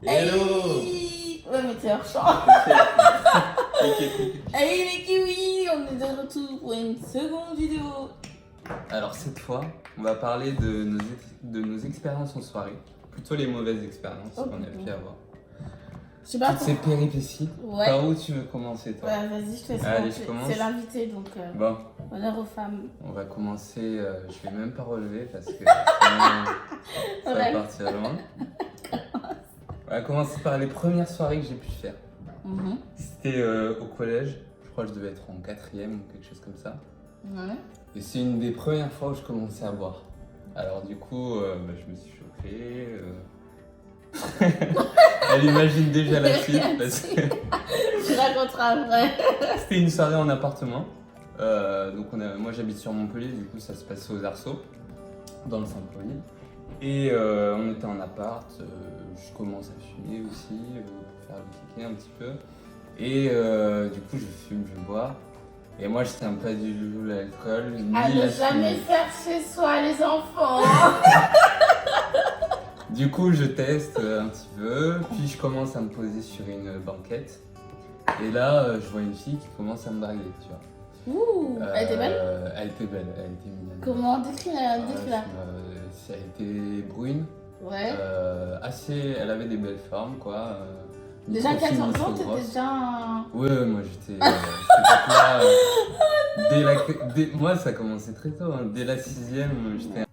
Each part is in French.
Hello. Hey ouais, mais t'es hors champ. Ok. Hey les kiwis, on est de retour pour une seconde vidéo. Alors cette fois, on va parler de nos expériences en soirée. Plutôt les mauvaises expériences Oh, qu'on a pu avoir. Je sais pas Toutes ces péripéties. Ouais. Par où tu veux commencer toi? Ouais, vas-y, je te laisse Allez, commencer. je commence. C'est l'invité, donc Bon, honneur aux femmes. on va commencer. Je vais même pas relever parce que sinon, ça va Ouais. partir loin. On va commencer par les premières soirées que j'ai pu faire. Mhm. C'était au collège. Je crois que je devais être en 4e ou quelque chose comme ça. Ouais. Et c'est une des premières fois où je commençais à boire. Alors du coup, je me suis chauffé. Elle imagine déjà la suite parce que Tu raconteras après. c'était une soirée en appartement. Donc moi j'habite sur Montpellier, du coup ça se passait aux Arceaux, dans le centre-ville. Et on était en appart, je commence à fumer aussi pour faire le kéké un petit peu. Et du coup je fume, je bois. Et moi je n'aime pas du tout l'alcool, ni À ne la jamais fumée. faire chez soi, les enfants. Du coup, je teste un petit peu, puis je commence à me poser sur une banquette. Et là, je vois une fille qui commence à me draguer, tu vois. Ouh, elle était belle. Elle était belle, elle était mignonne. Comment décrire-la Elle était brune, Ouais. elle avait des belles formes, quoi. Une Déjà à profil 14 ans, plutôt t'étais grosse. déjà un... Ouais, moi j'étais. Cette époque-là, moi ça commençait très tôt, hein. Dès la 6e, j'étais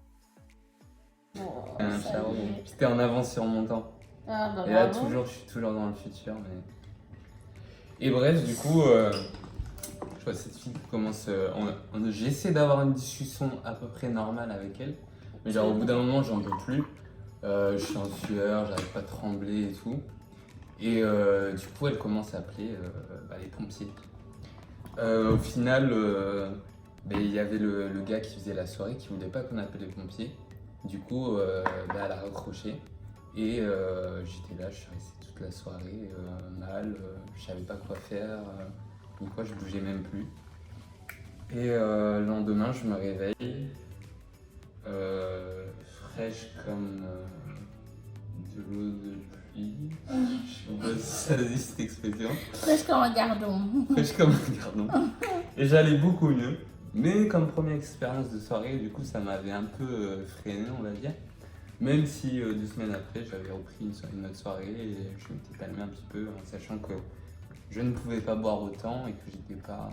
Oh, un ça charron. y est. J'étais en avance sur mon temps. Ah bah Et là, bravo. je suis toujours dans le futur. Et bref, du coup, je vois cette fille qui commence. J'essaie d'avoir une discussion à peu près normale avec elle. Mais genre, au bout d'un moment, j'en peux plus. Je suis en sueur, j'arrive pas à trembler et tout. Et du coup, elle commence à appeler les pompiers. Au final, il y avait le gars qui faisait la soirée qui voulait pas qu'on appelle les pompiers. Du coup, elle a raccroché. Et j'étais là, je suis resté toute la soirée mal, je savais pas quoi faire, ni quoi, je bougeais même plus. Et le lendemain, je me réveille, fraîche comme de l'eau de pluie. Je sais pas si ça dit cette expression. Presque comme un gardon. Fraîche comme un gardon. Et j'allais beaucoup mieux. Mais comme première expérience de soirée, du coup, ça m'avait un peu freiné, on va dire. Même si 2 semaines après, j'avais repris une autre soirée et je m'étais calmé un petit peu en sachant que je ne pouvais pas boire autant et que j'étais pas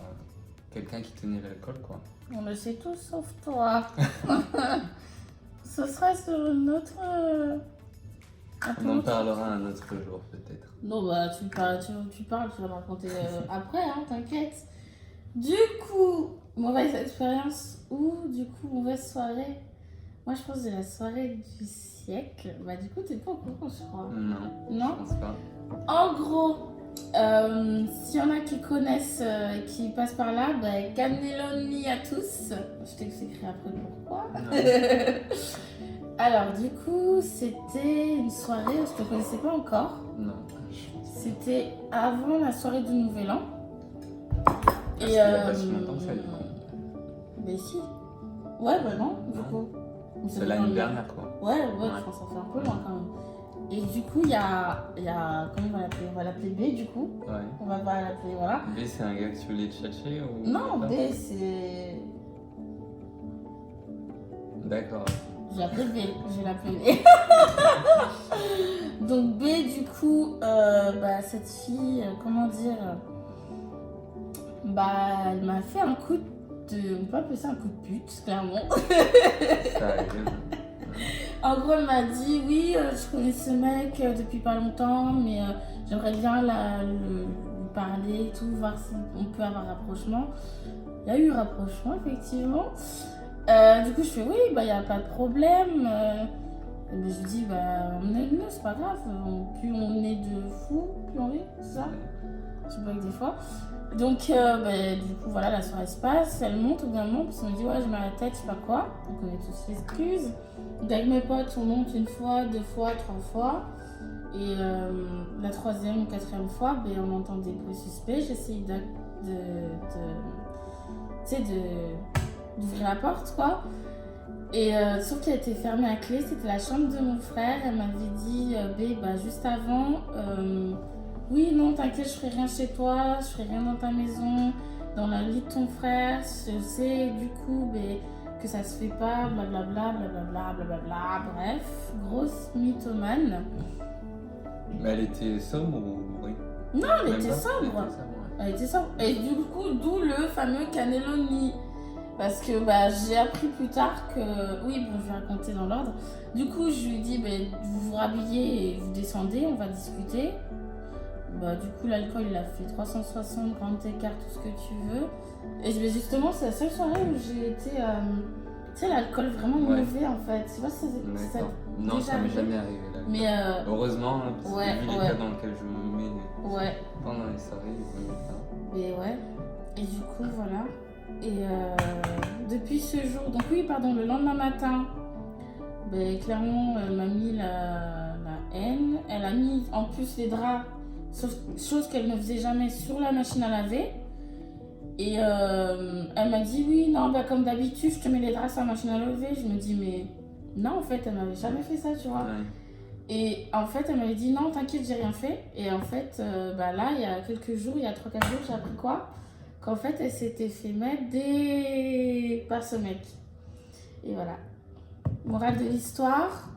quelqu'un qui tenait l'alcool, quoi. On le sait tous sauf toi. Ce sera sur une autre... On en parlera un autre jour, peut-être. Non, bah tu parles, tu vas me raconter après, hein, t'inquiète. Du coup, mauvaise expérience ou du coup, mauvaise soirée. Moi, je pense que c'est la soirée du siècle. Bah, du coup, t'es pas au courant, je crois. Non, Non? je pense pas. En gros, s'il y en a qui connaissent, qui passent par là, bah, cannelloni à tous. Je t'expliquerai après pourquoi. Alors, du coup, c'était une soirée où je te connaissais pas encore. Non. C'était avant la soirée du Nouvel An. Parce qu'il y a pas si longtemps que ça, du coup. Mais si. Ouais, bah non, du Non. coup. C'est l'année dernière, quoi. Ouais, je pense que ça fait un peu loin quand même. Et du coup, il y a comment on va l'appeler? On va l'appeler B, du coup. Ouais. On va pas l'appeler, voilà. B, c'est un gars que tu voulais tchatcher ou Non, pas? B, c'est... D'accord. Je vais l'appeler B. Je vais l'appeler B. Donc B, du coup, cette fille, comment dire... elle m'a fait un coup de... On peut appeler ça un coup de pute, clairement. Ça arrive. En gros, elle m'a dit, oui, je connais ce mec depuis pas longtemps, mais j'aimerais bien lui parler et tout, voir si on peut avoir un rapprochement. Il y a eu un rapprochement, effectivement. Du coup, je fais, oui, il n'y a pas de problème. Et je lui dis, emmenez-le, c'est pas grave. Plus on est de fous, plus on est, c'est ça? Je bug des fois. Donc, du coup, voilà, la soirée se passe, elle monte au bout d'un moment, parce qu'on me dit, ouais, j'ai mal à la tête, je sais pas quoi. Donc, on est tous l'excuse. Donc, avec mes potes, on monte une fois, 2 fois, 3 fois. Et la 3e ou 4e fois, on entend des bruits suspects. J'essaye d'ouvrir la porte, quoi. Et sauf qu'elle était fermée à clé, c'était la chambre de mon frère. Elle m'avait dit, bah, juste avant, oui, non, t'inquiète, je ferai rien chez toi, je ferai rien dans ta maison, dans la lit de ton frère. Je sais du coup que ça se fait pas, blablabla, blablabla, blablabla. Bref, grosse mythomane. Mais elle était sobre ou oui? Non, elle Même était pas sobre. Elle était sobre, ouais. Elle était sobre. Et du coup, d'où le fameux cannelloni. Parce que bah, j'ai appris plus tard que... Oui, bon, je vais raconter dans l'ordre. Du coup, je lui dis, vous vous rhabillez et vous descendez, on va discuter. Bah, du coup, l'alcool, il a fait 360, grand écart, tout ce que tu veux. Et justement, c'est la seule soirée où j'ai été... tu sais, l'alcool vraiment mauvais, en fait. Tu vois, D'accord. Non, ça m'est jamais arrivé là. Mais heureusement, hein, parce ouais, que vu les cas dans lesquels je me mets pendant les soirées, il vaut mieux pas. Mais ouais. Et du coup, voilà. Et depuis ce jour, donc oui, pardon, le lendemain matin, clairement, elle m'a mis la haine. Elle a mis en plus les draps, chose qu'elle ne faisait jamais, sur la machine à laver. Et elle m'a dit, oui, non, comme d'habitude, je te mets les draps sur la machine à laver. Je me dis, mais non, en fait, elle m'avait jamais fait ça, tu vois. Ouais. Et en fait, elle m'avait dit, non, t'inquiète, j'ai rien fait. Et en fait, là, il y a quelques jours, il y a 3-4 jours, j'ai appris quoi? Qu'en fait, elle s'était fait mettre par ce mec. Et voilà. Morale de l'histoire,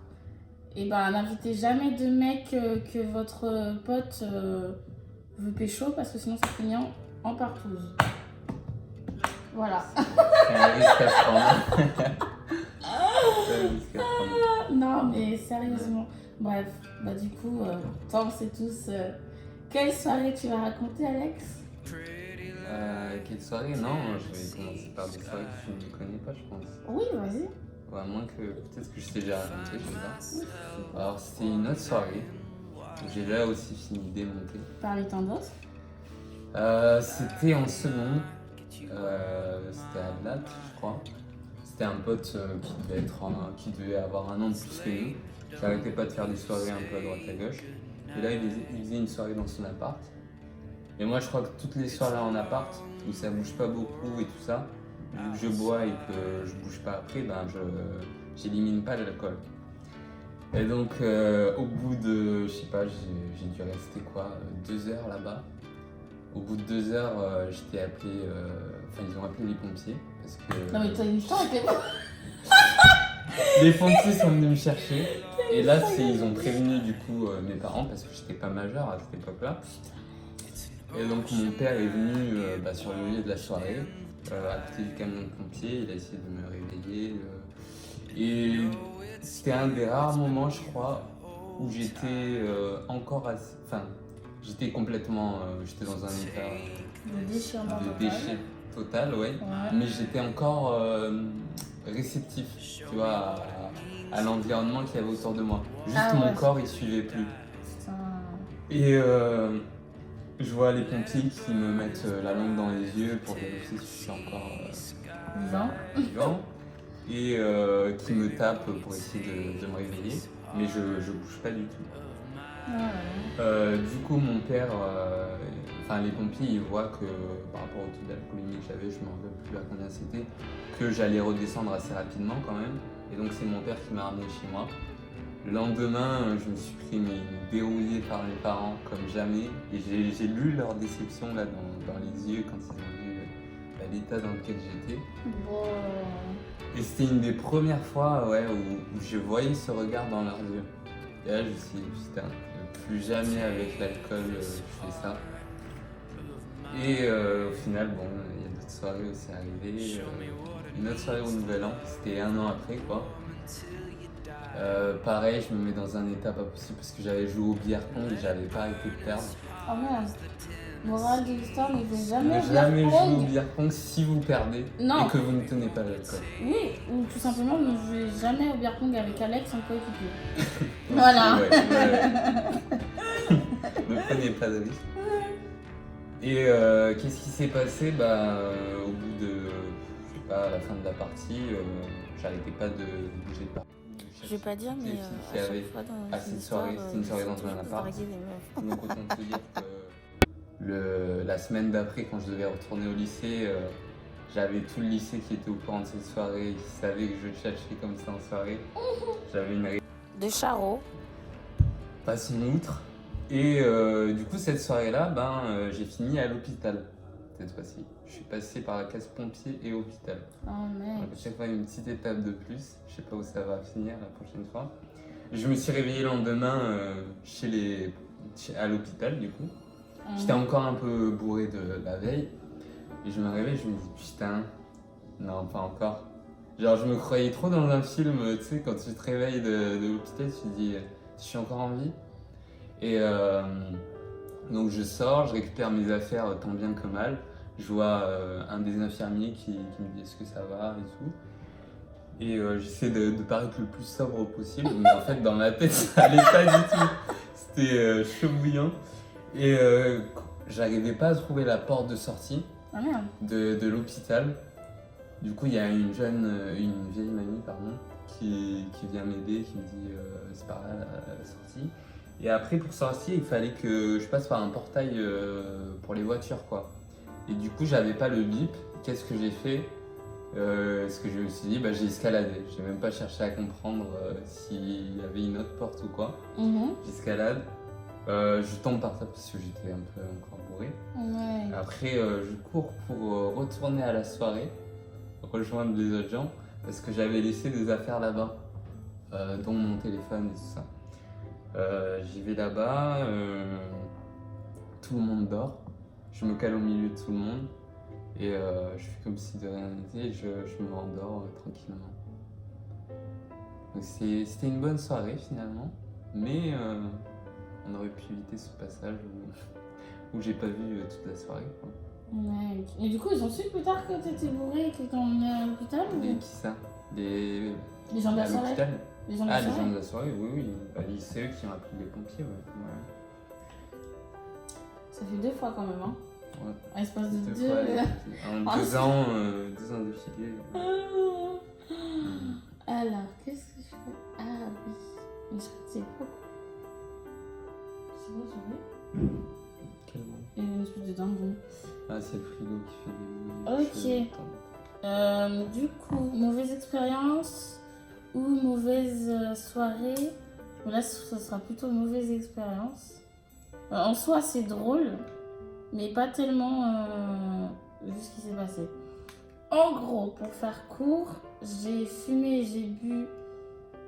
n'invitez jamais de mec que votre pote veut pécho, parce que sinon ça finit en partouze. Voilà. C'est un risque à prendre. C'est un risque à prendre. Non, mais sérieusement. Bref, du coup, toi, on sait tous quelle soirée tu vas raconter, Alex? Quelle soirée? Non, je vais commencer par des soirées que je ne connais pas, je pense. Oui, vas-y. Ouais, à moins que peut-être que je t'ai déjà raconté, je sais pas. Alors, c'était une autre soirée où j'ai là aussi fini démonté. Parmi tant d'autres. C'était en seconde. C'était à Latte, je crois. C'était un pote qui devait avoir un an de plus que nous, qui arrêtait pas de faire des soirées un peu à droite à gauche. Et là, il faisait une soirée dans son appart. Et moi, je crois que toutes les soirées en appart, où ça bouge pas beaucoup et tout ça, vu que je bois et que je bouge pas après, j'élimine pas l'alcool. Et donc, au bout de, je sais pas, j'ai dû rester 2 heures là-bas. Au bout de 2 heures, j'étais appelé, ils ont appelé les pompiers parce que... Non mais t'as une chance, Les pompiers sont venus me chercher et là, ils ont prévenu du coup mes parents parce que j'étais pas majeur à cette époque-là. Et donc mon père est venu sur le lieu de la soirée, à côté du camion de pompiers, il a essayé de me réveiller. Et c'était un des rares moments, je crois, où j'étais encore assez... j'étais complètement... j'étais dans un état de déchet total, ouais. Mais j'étais encore réceptif, tu vois, à l'environnement qu'il y avait autour de moi. Juste mon corps, il suivait plus. Et je vois les pompiers qui me mettent la langue dans les yeux pour vérifier si je suis encore vivant. Et qui me tapent pour essayer de me réveiller. Mais je bouge pas du tout. Du coup, mon père, les pompiers, ils voient que par rapport au taux d'alcoolémie que j'avais, je me rappelle plus à combien c'était, que j'allais redescendre assez rapidement quand même. Et donc, c'est mon père qui m'a ramené chez moi. Le lendemain, je me suis pris dérouillé par mes parents comme jamais. Et j'ai lu leur déception là dans les yeux quand ils ont vu l'état dans lequel j'étais. Wow. Et c'était une des premières fois où je voyais ce regard dans leurs yeux. Et là, je me suis dit, putain, plus jamais avec l'alcool je fais ça. Et au final, il y a d'autres soirées où c'est arrivé. Une autre soirée au Nouvel An, c'était 1 an après quoi. Pareil, je me mets dans un état pas possible parce que j'avais joué au billard pong et j'avais pas arrêté de perdre. Oh merde. Morale de l'histoire, ne jouez jamais Ne jamais jouer au billard pong si vous perdez et que vous ne tenez pas l'alcool. Oui, ou tout simplement ne jouez jamais au billard pong avec Alex en coéquipier. Voilà. Ne prenez pas de risque. Et qu'est-ce qui s'est passé? Au bout de, à la fin de la partie, j'arrêtais pas de bouger de partout. Je vais pas dire, mais à chaque fois dans cette soirée, c'était une soirée dans un appart. Donc autant te dire que la semaine d'après, quand je devais retourner au lycée, J'avais tout le lycée qui était au courant de cette soirée, qui savait que je cherchais comme ça en soirée. J'avais une De Charo. passons outre. Et du coup, cette soirée-là, j'ai fini à l'hôpital cette fois-ci. Je suis passé par la case pompier et hôpital. Oh merde. Donc à chaque fois, une petite étape de plus. Je sais pas où ça va finir la prochaine fois. Je me suis réveillé le lendemain à l'hôpital, du coup. J'étais encore un peu bourré de la veille. Et je me réveille, je me dis putain, non, pas encore. Genre, je me croyais trop dans un film, tu sais, quand tu te réveilles de l'hôpital, tu te dis, je suis encore en vie. Et donc, je sors, je récupère mes affaires tant bien que mal. Je vois un des infirmiers qui me dit est-ce que ça va et tout. Et j'essaie de paraître le plus sobre possible, mais en fait, dans ma tête, ça allait pas du tout. C'était chaud bouillant. Et j'arrivais pas à trouver la porte de sortie de l'hôpital. Du coup, il y a une vieille mamie, qui vient m'aider, qui me dit c'est par là la sortie. Et après, pour sortir, il fallait que je passe par un portail pour les voitures, quoi. Et du coup, j'avais pas le bip. Qu'est-ce que j'ai fait? Ce que je me suis dit, j'ai escaladé. J'ai même pas cherché à comprendre s'il y avait une autre porte ou quoi. J'escalade. Je tombe par terre parce que j'étais un peu encore bourré. Après, je cours pour retourner à la soirée, rejoindre les autres gens, parce que j'avais laissé des affaires là-bas, dont mon téléphone et tout ça. J'y vais là-bas, tout le monde dort. Je me cale au milieu de tout le monde et je fais comme si de rien n'était et je me rendors tranquillement. Donc c'était une bonne soirée finalement, mais on aurait pu éviter ce passage où j'ai pas vu toute la soirée, quoi. Ouais. Et du coup, ils ont su plus tard que t'étais bourré et que t'es emmené à l'hôpital ou... Et qui ça? Les gens de la soirée. Les gens de la soirée, oui. C'est eux qui ont appelé les pompiers, ouais. Ça fait 2 fois quand même, hein. Ouais. À l'espace de 2 en 2 ans, 2 ans d'affilée. Alors, qu'est-ce que je fais? Ah oui. Mais je crois que c'est quoi? C'est quoi ce bruit? Quel bruit? Une espèce de dingue. Ah, c'est le frigo qui fait des bruits. Ok. Du coup, mauvaise expérience ou mauvaise soirée? Là, ça sera plutôt mauvaise expérience. En soi, c'est drôle, mais pas tellement vu ce qui s'est passé. En gros, pour faire court, j'ai fumé, j'ai bu...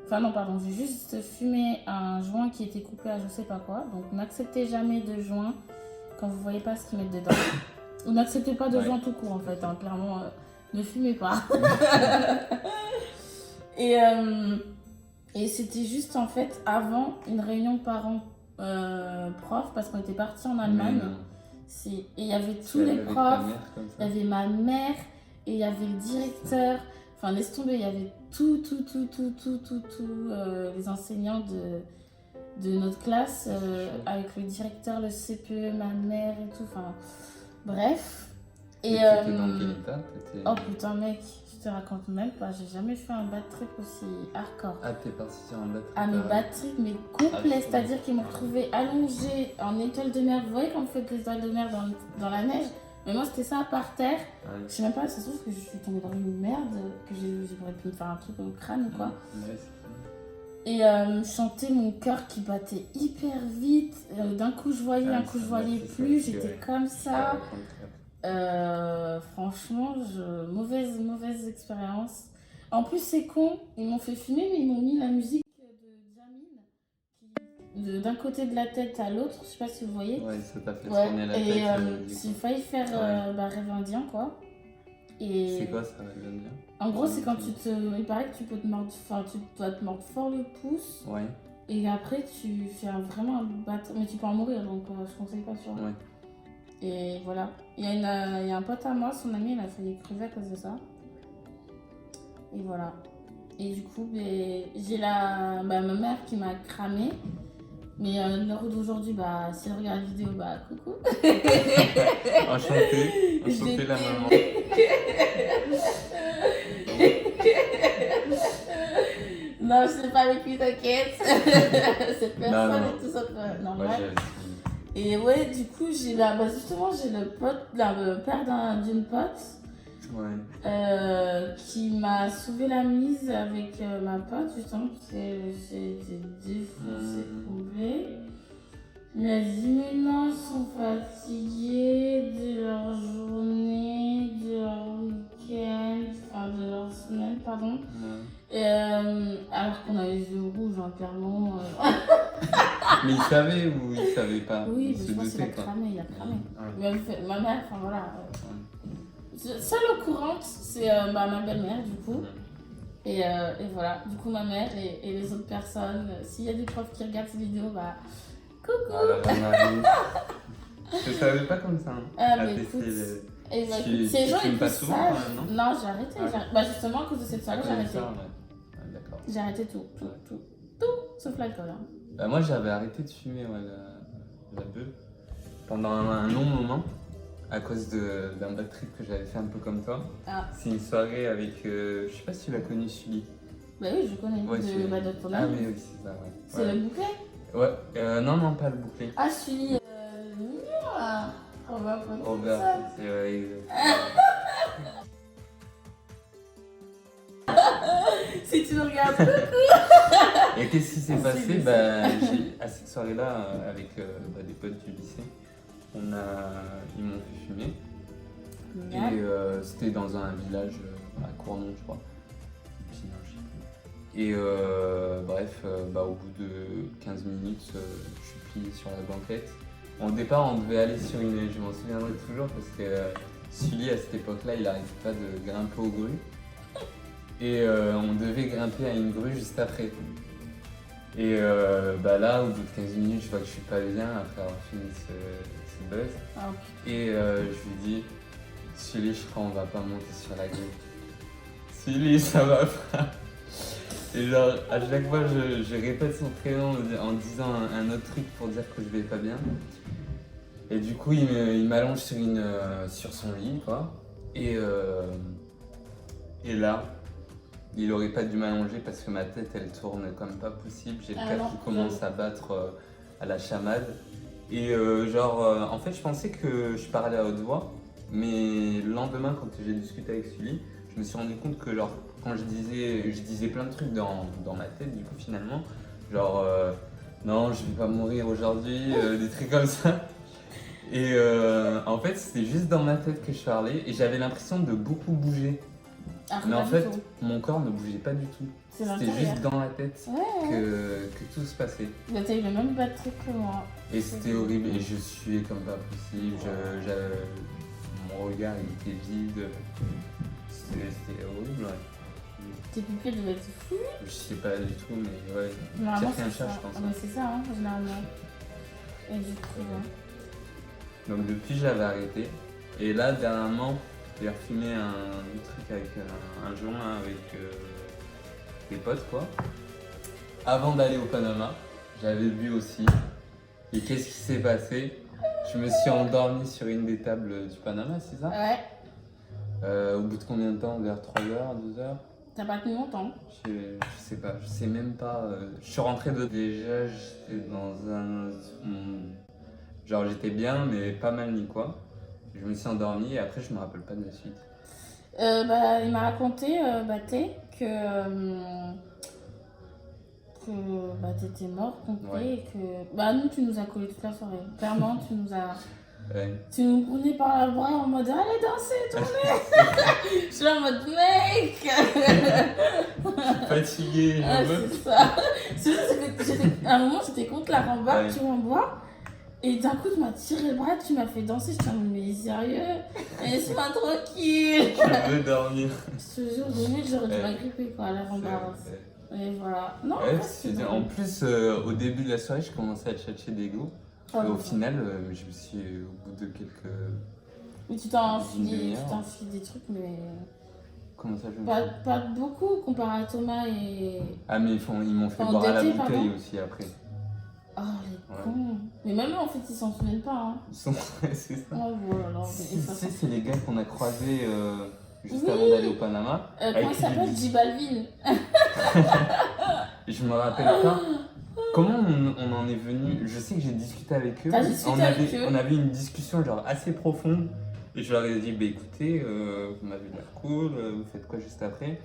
Enfin non, pardon, j'ai juste fumé un joint qui était coupé à je sais pas quoi. Donc n'acceptez jamais de joint quand vous voyez pas ce qu'ils mettent dedans. Ou n'acceptez pas de joint tout court en fait, hein. Clairement, ne fumez pas. Et c'était juste en fait avant une réunion parents-prof parce qu'on était partis en Allemagne. Et il y avait tous les profs, il y avait ma mère et il y avait le directeur. Enfin, laisse tomber, il y avait tout les enseignants de notre classe avec le directeur, le CPE, ma mère et tout. Enfin, bref. Et t'étais dans quel état? Oh putain, mec, je te raconte même pas. J'ai jamais fait un bad trip aussi hardcore. Ah, t'es parti sur un bad trip? Ah, mais bad trip, mais complet. C'est-à-dire qu'ils m'ont retrouvé allongée en étoile de mer. Vous voyez quand on fait des étoiles de mer dans la neige? Mais moi, c'était ça par terre. Ouais. Je sais même pas, ça se trouve que je suis tombée dans une merde, que j'aurais pu me faire un truc au crâne ou quoi. Ouais, et je sentais mon cœur qui battait hyper vite. D'un coup, je voyais, un coup, je voyais plus. J'étais comme ça. Franchement, mauvaise expérience. En plus, c'est con, ils m'ont fait fumer, mais ils m'ont mis la musique de Jamil d'un côté de la tête à l'autre. Je sais pas si vous voyez. Ouais, ça t'a fait tourner la tête. Et j'ai failli faire rêve indien, quoi. Et c'est quoi ça, rêve indien? En gros, c'est quand il paraît que tu peux te mordre, tu dois te mordre fort le pouce. Ouais. Et après, tu fais vraiment un bâton. Mais tu peux en mourir, donc je conseille pas sur. Ouais. Et voilà. Il y a un pote à moi, son ami, il a failli crever à cause de ça. Et voilà. Et du coup, j'ai ma mère qui m'a cramé. Mais l'heure d'aujourd'hui, si elle regarde la vidéo, coucou. Enchantée la maman. Non, je sais pas avec qui, t'inquiète. Cette personne est tout ça normal. Et ouais, du coup, justement, j'ai le père d'une pote qui m'a sauvé la mise avec ma pote, justement, parce que j'ai défoncé trouvé. Il m'a dit, mais non, ils sont fatigués de leur journée, de leur week-end, enfin de leur semaine, pardon. Alors qu'on avait les yeux rouges, hein, clairement. Mais il savait ou il savait pas? Oui, il mais se je pense qu'il a doutait, quoi. cramé, il a cramé. Ouais. Ma mère, enfin voilà. Seule au courant, c'est ma belle-mère, du coup. Et voilà, du coup, ma mère et les autres personnes, s'il y a des profs qui regardent cette vidéo, bah, coucou! Ah là là, Marie. Je savais pas comme ça. Ah, à mais tester écoute, les- et bah, Tu- écoute, ces tu gens, filmes ils pas poussent souvent, ça. quand même, non Non, j'ai arrêté. Ouais. Bah, justement, à cause de cette soirée, j'ai arrêté. Ça, ouais. Ouais, d'accord. J'ai arrêté tout, sauf l'alcool. Hein. Bah, moi, j'avais arrêté de fumer la beuh pendant un long moment à cause d'un bad trip que j'avais fait un peu comme toi. Ah. C'est une soirée avec, je sais pas si tu l'as connu, Sully. Bah oui, je connais. Ouais, de ton Ah, ami. mais oui, c'est ça, ouais. C'est Ouais. le bouclet? Ouais, non, pas le bouclé. Ah, je suis. On va pas dire Robert, ça. c'est vrai. Si tu nous regardes. Et qu'est-ce qui s'est Ah, passé? c'est Bah, à cette soirée-là, avec des potes du lycée, ils m'ont fait fumer. Et c'était dans un village à Cournon, je crois. Puis, non, je sais plus. Et bref, au bout de 15 minutes, je suis plié sur la banquette. Au départ, on devait aller sur une. Je m'en souviendrai toujours parce que Sully, à cette époque-là, il n'arrêtait pas de grimper aux grues. Et on devait grimper à une grue juste après. Et là, au bout de 15 minutes, je vois que je suis pas bien après avoir fini ce buzz. Ah, Et je lui dis, Sully, je crois on va pas monter sur la grue. Sully, ça va pas. Et genre, à chaque fois, je répète son prénom en disant un autre truc pour dire que je vais pas bien. Et du coup, il m'allonge sur son lit, quoi. Et là, il aurait pas dû m'allonger parce que ma tête, elle tourne comme pas possible. J'ai le cœur qui commence à battre à la chamade. Et en fait, je pensais que je parlais à haute voix. Mais le lendemain, quand j'ai discuté avec Sully, je me suis rendu compte que genre, quand je disais plein de trucs dans ma tête, du coup, finalement. Genre, non, je vais pas mourir aujourd'hui, des trucs comme ça. Et en fait, c'était juste dans ma tête que je parlais et j'avais l'impression de beaucoup bouger. Ah, Mais en fait, mon corps ne bougeait pas du tout. C'était juste dans la tête que tout se passait. Bah, t'as eu le même bad trip que moi. Et c'était horrible et je suais comme pas possible. Mon regard il était vide. C'était horrible, ouais. Tes pupilles devaient être fous. Je sais pas du tout, mais ouais. Normalement, Pire qu'un c'est chat, ça. je pense. Ah, mais c'est ça, hein, généralement. Et du coup, ouais. Donc depuis, j'avais arrêté. Et là, dernièrement, j'ai refumé un truc avec un joint avec des potes, quoi. Avant d'aller au Panama, j'avais bu aussi. Et qu'est-ce qui s'est passé? Je me suis endormi sur une des tables du Panama, c'est ça? Ouais. Au bout de combien de temps? Vers 3 heures, 2 heures? T'as pas tenu longtemps? Je sais pas, je sais même pas. Je suis rentré déjà, j'étais dans un. Genre j'étais bien, mais pas mal ni quoi. Je me suis endormi et après je me rappelle pas de la suite. Il m'a raconté, que t'étais mort complet et que. Nous, tu nous as collés toute la soirée. Clairement, tu nous as. Ouais. Tu nous prenais par la bras en mode allez danser, tournez. Je suis là en mode mec. Fatigué, Ah, je veux. c'est ça. C'est juste que à un moment, j'étais contre la rambarde, Ouais. tu m'envoies. Et d'un coup, tu m'as tiré le bras, tu m'as fait danser. Je suis en mode mais sérieux. Laisse-moi tranquille. Je veux dormir. Je te jure, limite, j'aurais dû m'agripper quoi, à la rambarde. Et voilà. Non, Ouais, après, c'est c'était bien. bon. En plus, au début de la soirée, je commençais à tchatcher des go. Oh, Et au non. final, je me suis, au bout de quelques. Mais tu t'en Une enfiles demi-heure. des trucs, mais. Comment ça, je me Pas beaucoup comparé à Thomas et. Ah, mais ils m'ont fait En boire à la d'été, bouteille pardon. aussi après. Oh, les cons. Mais même eux, en fait, ils s'en souviennent pas. Hein. Ils sont. C'est ça. Oh, voilà. C'est les gars qu'on a croisés juste Oui. avant d'aller au Panama. Comment avec il s'appelle? Lily. J Balvin. Je me rappelle pas. Comment on en est venu? Je sais que j'ai discuté avec eux. T'as discuté avec eux? On avait une discussion genre assez profonde. Et je leur ai dit, bah écoutez, vous m'avez l'air cool, vous faites quoi juste après?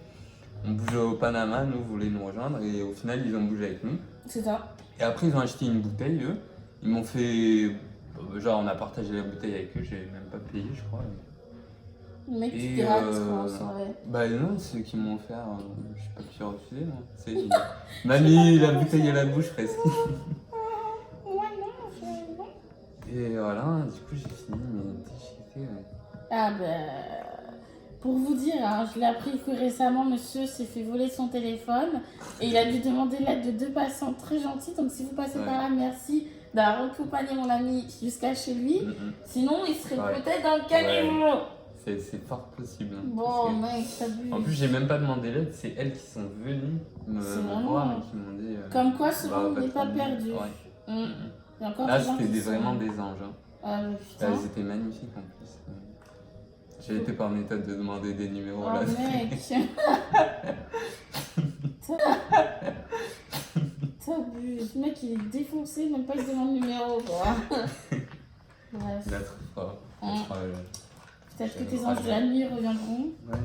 On bouge au Panama, nous, vous voulez nous rejoindre, et au final, ils ont bougé avec nous. C'est ça. Et après, ils ont acheté une bouteille, eux. Ils m'ont fait. Genre, on a partagé la bouteille avec eux, j'ai même pas payé, je crois. Le mec qui Et, pirate, quoi, en soirée. Bah non, c'est eux qui m'ont offert, je sais pas pu refuser, moi. Tu sais, il m'a mis la bouteille à la bouche presque. Moi non. Et voilà, du coup, j'ai fini, mais déchiqueté, ouais. Ah ben, pour vous dire, hein, je l'ai appris que récemment, monsieur s'est fait voler son téléphone et il a dû demander l'aide de 2 passants très gentils. Donc si vous passez Ouais. par là, merci d'avoir accompagné mon ami jusqu'à chez lui. Sinon, il serait Ouais. peut-être dans le caniveau. C'est fort possible. Hein, Bon, parce que- mec, t'abuses. En plus, j'ai même pas demandé l'aide, c'est elles qui sont venues me C'est vraiment- voir et qui m'ont dit. Comme quoi, ce bah, monde pas n'est de pas problème. perdu. Ouais. Mm. Il y a encore Là, des gens c'était qui sont- vraiment des anges. Hein. Ah, mais putain. Elles étaient magnifiques en plus. J'ai été pas en état de demander des numéros Oh là. mec. T'abuses. Le mec, il est défoncé, même pas il se demande le numéro, quoi. Bref. Il a trop fort. Mm. Je crois, Peut-être que tes anges de la nuit reviendront. Ouais.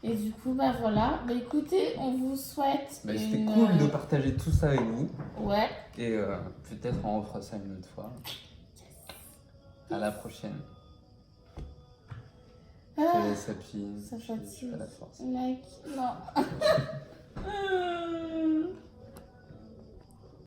Et du coup, bah voilà. Bah écoutez, on vous souhaite. Bah, c'était une... cool de partager tout ça avec vous. Ouais. Et peut-être on refera ça une autre fois. À la prochaine. Je Ah, te laisse, Happy. ça J'ai fatigue. pas la force. Mec, non.